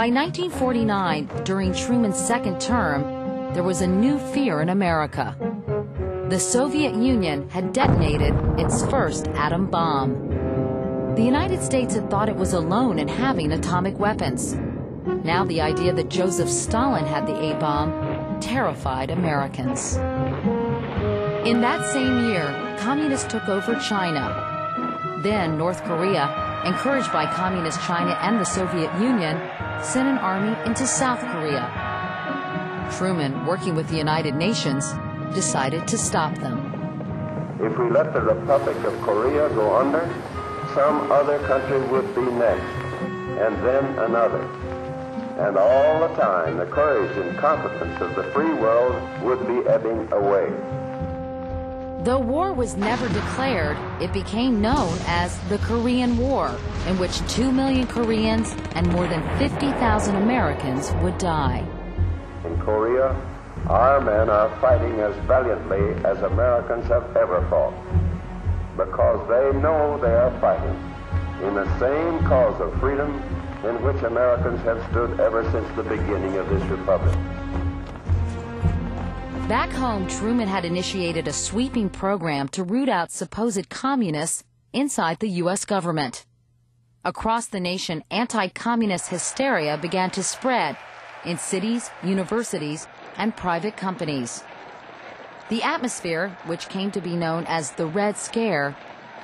By 1949, during Truman's second term, there was a new fear in America. The Soviet Union had detonated its first atom bomb. The United States had thought it was alone in having atomic weapons. Now the idea that Joseph Stalin had the A-bomb terrified Americans. In that same year, communists took over China. Then North Korea, encouraged by Communist China and the Soviet Union, sent an army into South Korea. Truman, working with the United Nations, decided to stop them. If we let the Republic of Korea go under, some other country would be next, and then another. And all the time, the courage and competence of the free world would be ebbing away. Though war was never declared, it became known as the Korean War, in which 2 million Koreans and more than 50,000 Americans would die. In Korea, our men are fighting as valiantly as Americans have ever fought, because they know they are fighting in the same cause of freedom in which Americans have stood ever since the beginning of this republic. Back home, Truman had initiated a sweeping program to root out supposed communists inside the U.S. government. Across the nation, anti-communist hysteria began to spread in cities, universities, and private companies. The atmosphere, which came to be known as the Red Scare,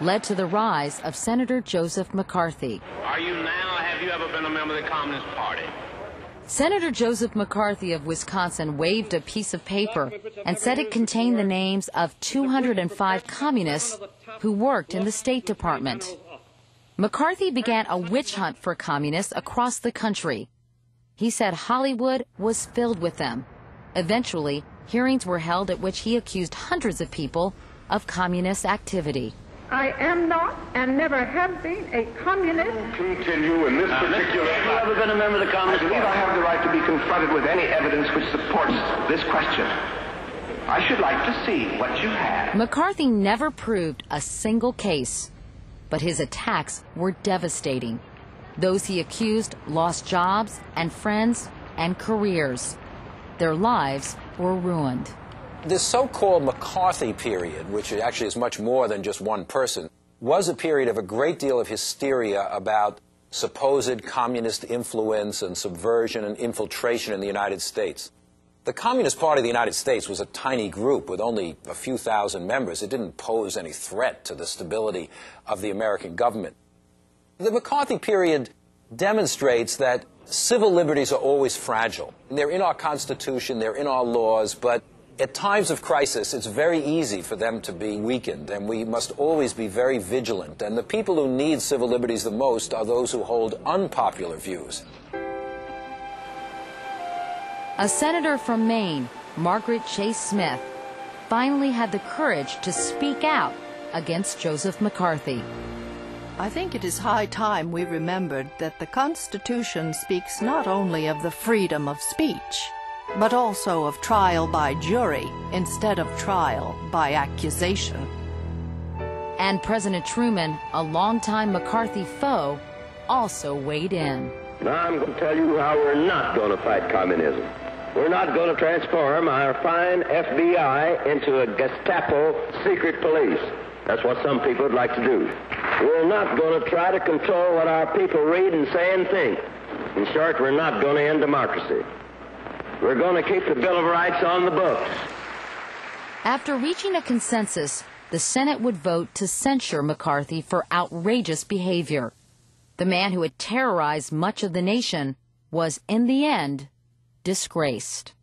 led to the rise of Senator Joseph McCarthy. Are you now, or have you ever been a member of the Communist Party? Senator Joseph McCarthy of Wisconsin waved a piece of paper and said it contained the names of 205 communists who worked in the State Department. McCarthy began a witch hunt for communists across the country. He said Hollywood was filled with them. Eventually, hearings were held at which he accused hundreds of people of communist activity. I am not and never have been a communist. Continue in this particular... Have you ever been a member of the Communist Party? I believe I have the right to be confronted with any evidence which supports this question. I should like to see what you have. McCarthy never proved a single case, but his attacks were devastating. Those he accused lost jobs and friends and careers. Their lives were ruined. This so-called Mccarthy period, which actually is much more than just one person, was a period of a great deal of hysteria about supposed communist influence and subversion and infiltration in the United States. The Communist Party of the United States was a tiny group with only a few thousand members. It didn't pose any threat to the stability of the American government. The McCarthy period demonstrates that civil liberties are always fragile. They're in our Constitution, they're in our laws, but at times of crisis, it's very easy for them to be weakened, and we must always be very vigilant. And the people who need civil liberties the most are those who hold unpopular views. A senator from Maine, Margaret Chase Smith, finally had the courage to speak out against Joseph McCarthy. I think it is high time we remembered that the Constitution speaks not only of the freedom of speech, but also of trial by jury instead of trial by accusation. And President Truman, a longtime McCarthy foe, also weighed in. Now I'm going to tell you how we're not going to fight communism. We're not going to transform our fine FBI into a Gestapo secret police. That's what some people would like to do. We're not going to try to control what our people read and say and think. In short, we're not going to end democracy. We're going to keep the Bill of Rights on the books. After reaching a consensus, the Senate would vote to censure McCarthy for outrageous behavior. The man who had terrorized much of the nation was, in the end, disgraced.